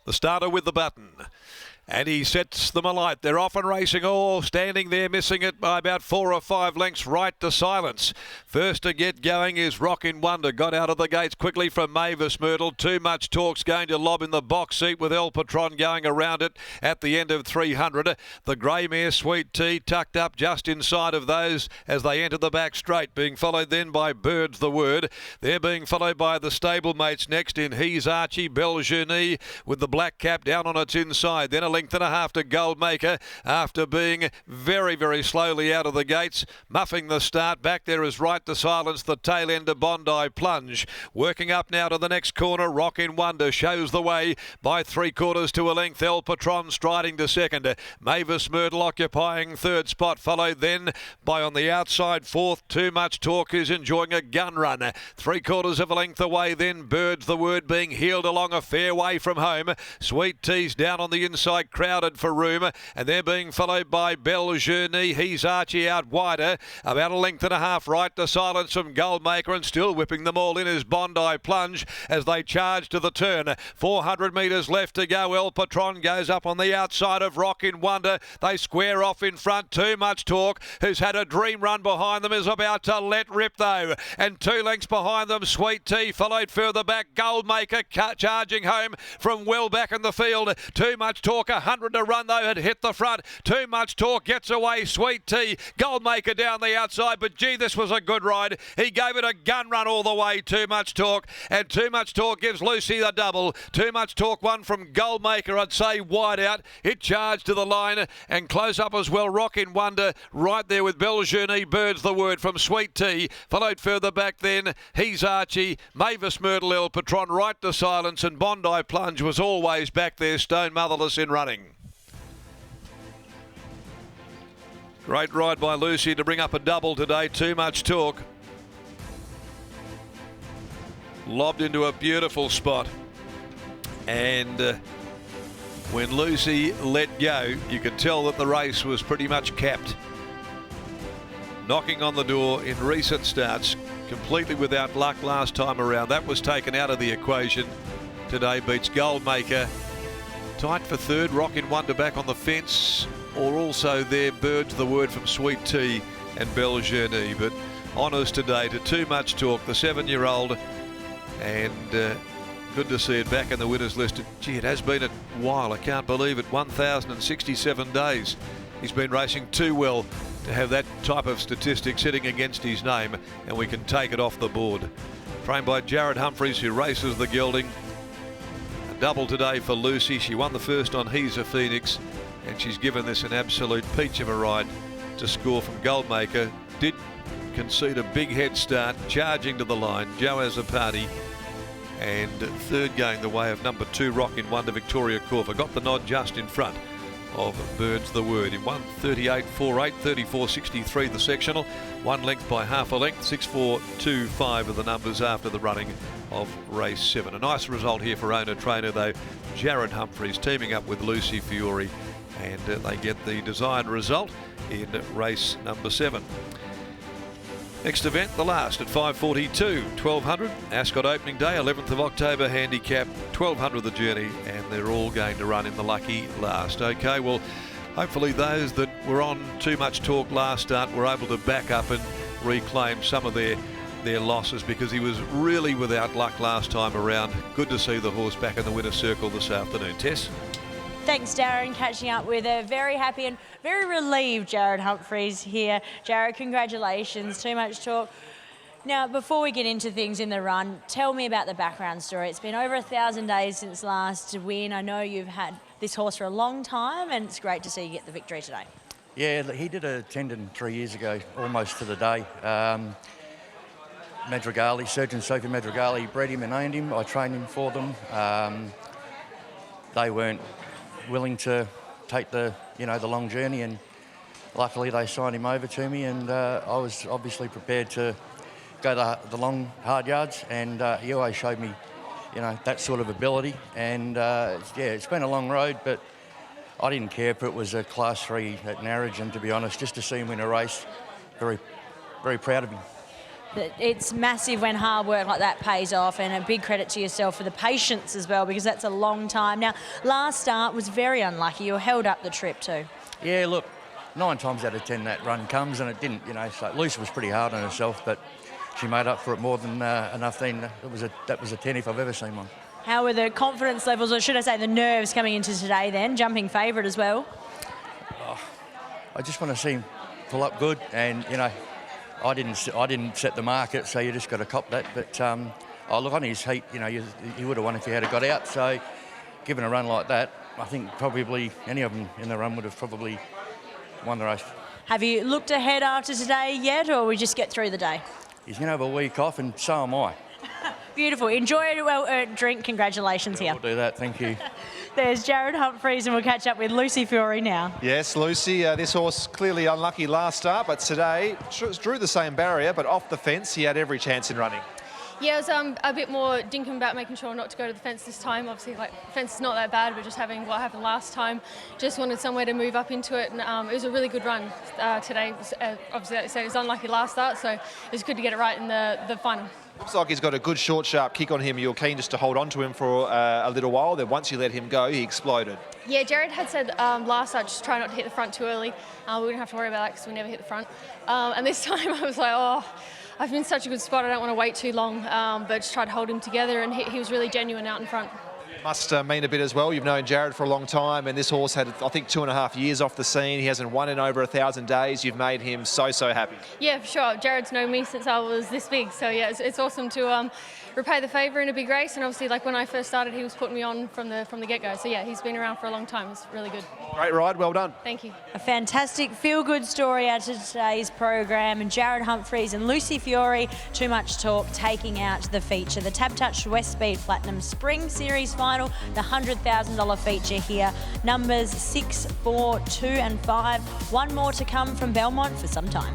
The starter with the button. And he sets them alight. They're off and racing, all standing there, missing it by about 4 or 5 lengths, right to silence. First to get going is Rockin' Wonder. Got out of the gates quickly from Mavis Myrtle. Too Much Talk's going to lob in the box seat with El Patron going around it at the end of 300. The grey mare Sweet Tea tucked up just inside of those as they enter the back straight, being followed then by Bird's the Word. They're being followed by the stablemates next in He's Archie, Belgenie with the black cap down on its inside. Then a length and a half to Goldmaker after being very, very slowly out of the gates. Muffing the start. Back there is Right to Silence, the tail end of Bondi Plunge. Working up now to the next corner. Rockin' Wonder shows the way by 3/4 to a length. El Patron striding to second. Mavis Myrtle occupying third spot, followed then by on the outside fourth. Too Much Talk is enjoying a gun run. 3/4 of a length away then. Bird's the Word being heeled along a fair way from home. Sweet Tea's down on the inside, crowded for room, and they're being followed by Belgenie. He's Archie out wider, about a length and a half. Right to Silence from Goldmaker, and still whipping them all in is Bondi Plunge as they charge to the turn. 400 metres left to go. El Patron goes up on the outside of Rockin' Wonder. They square off in front. Too Much Talk, who's had a dream run behind them, is about to let rip though, and 2 lengths behind them Sweet Tea, followed further back Goldmaker charging home from well back in the field. Too Much Talk, 100 to run though, had hit the front. Too Much Talk gets away. Sweet Tea, Goldmaker down the outside, but gee, this was a good ride. He gave it a gun run all the way, Too Much Talk, and Too Much Talk gives Lucy the double. Too Much Talk won from Goldmaker, I'd say wide out. It charged to the line and close up as well. Rockin' Wonder right there with Belgenie. Bird's the Word from Sweet Tea, followed further back then He's Archie, Mavis Myrtle, El Patron, Right to Silence, and Bondi Plunge was always back there, stone motherless in running. Great ride by Lucy to bring up a double today. Too Much Talk lobbed into a beautiful spot, and when Lucy let go, you could tell that the race was pretty much capped. Knocking on the door in recent starts, completely without luck last time around. That was taken out of the equation. Today beats Goldmaker. Tight for third. Rockin' Wonder back on the fence, or also there Bird's the Word from Sweet Tea and Belgenie. But honours today to Too Much Talk, the 7-year-old, and good to see it back in the winners list. Gee, it has been a while. I can't believe it. 1,067 days. He's been racing too well to have that type of statistic sitting against his name, and we can take it off the board. Trained by Jared Humphreys, who races the gelding. A double today for Lucy. She won the first on He's a Phoenix, and she's given this an absolute peach of a ride to score from Goldmaker. Did concede a big head start, charging to the line. Joe has a party, and third going the way of number 2 Rockin' Wonder, Victoria Corver. Got the nod just in front of Bird's the Word in 1:38.48, 34.63 the sectional, 1 length by half a length. 6.425 are the numbers after the running of race 7. A nice result here for owner trainer though, Jared Humphreys, teaming up with Lucy Fiore, and they get the desired result in race number 7. Next event, the last at 5:42, 1200, Ascot opening day, 11th of October, handicap 1200 the journey, and they're all going to run in the lucky last. Okay, well, hopefully those that were on Too Much Talk last start were able to back up and reclaim some of their losses, because he was really without luck last time around. Good to see the horse back in the winner's circle this afternoon. Tess? Thanks, Darren. Catching up with a very happy and very relieved Jared Humphreys here. Jared, congratulations. Too Much Talk. Now, before we get into things in the run, tell me about the background story. It's been over 1,000 days since last win. I know you've had this horse for a long time, and it's great to see you get the victory today. Yeah, he did a tendon 3 years ago, almost to the day. Madrigali, Surgeon Sophie Madrigali bred him and owned him. I trained him for them. They weren't willing to take the long journey, and luckily they signed him over to me, and I was obviously prepared to go the long hard yards, and he always showed me that sort of ability. And yeah, it's been a long road, but I didn't care if it was a class 3 at Narrogin, to be honest, just to see him win a race. Very, very proud of him. It's massive when hard work like that pays off, and a big credit to yourself for the patience as well, because that's a long time. Now, last start was very unlucky. You held up the trip too. Yeah, look, 9 times out of 10 that run comes, and it didn't, you know. So Lucy was pretty hard on herself, but she made up for it more than enough then. That was a 10 if I've ever seen one. How were the confidence levels, or should I say the nerves, coming into today then? Jumping favourite as well. I just want to see him pull up good, and, you know, I didn't set the market, so you just got to cop that. But look, on his heat, you know, he would have won if he had got out. So given a run like that, I think probably any of them in the run would have probably won the race. Have you looked ahead after today yet, or we just get through the day? He's going to have a week off, and so am I. Beautiful. Enjoy a well-earned drink. Congratulations here. We'll do that. Thank you. There's Jared Humphreys, and we'll catch up with Lucy Fiore now. Yes, Lucy, this horse clearly unlucky last start, but today drew the same barrier, but off the fence, he had every chance in running. Yeah, I was a bit more dinkum about making sure not to go to the fence this time. Obviously, like, the fence is not that bad, but just having what happened last time, just wanted somewhere to move up into it, and it was a really good run today. It was, obviously, like I said, it was unlucky last start, so it was good to get it right in the final. Looks like he's got a good short, sharp kick on him. You're keen just to hold on to him for a little while. Then once you let him go, he exploded. Yeah, Jared had said last start, just try not to hit the front too early. We wouldn't have to worry about that because we never hit the front. And this time I was like, oh, I've been in such a good spot, I don't want to wait too long, but just tried to hold him together, and he was really genuine out in front. Must mean a bit as well. You've known Jared for a long time, and this horse had, I think, 2.5 years off the scene. He hasn't won in over 1,000 days. You've made him so happy. Yeah, for sure. Jared's known me since I was this big, so yeah, it's awesome to repay the favour in a big race. And obviously, like when I first started, he was putting me on from the get-go. So yeah, he's been around for a long time. It's really good. Great ride, well done. Thank you. A fantastic feel-good story out of today's program, and Jared Humphreys and Lucy Fiore, Too Much Talk, taking out the feature. The Tab Touch West Speed Platinum Spring Series Final, the $100,000 feature here. Numbers 6, 4, 2 and 5. One more to come from Belmont for some time.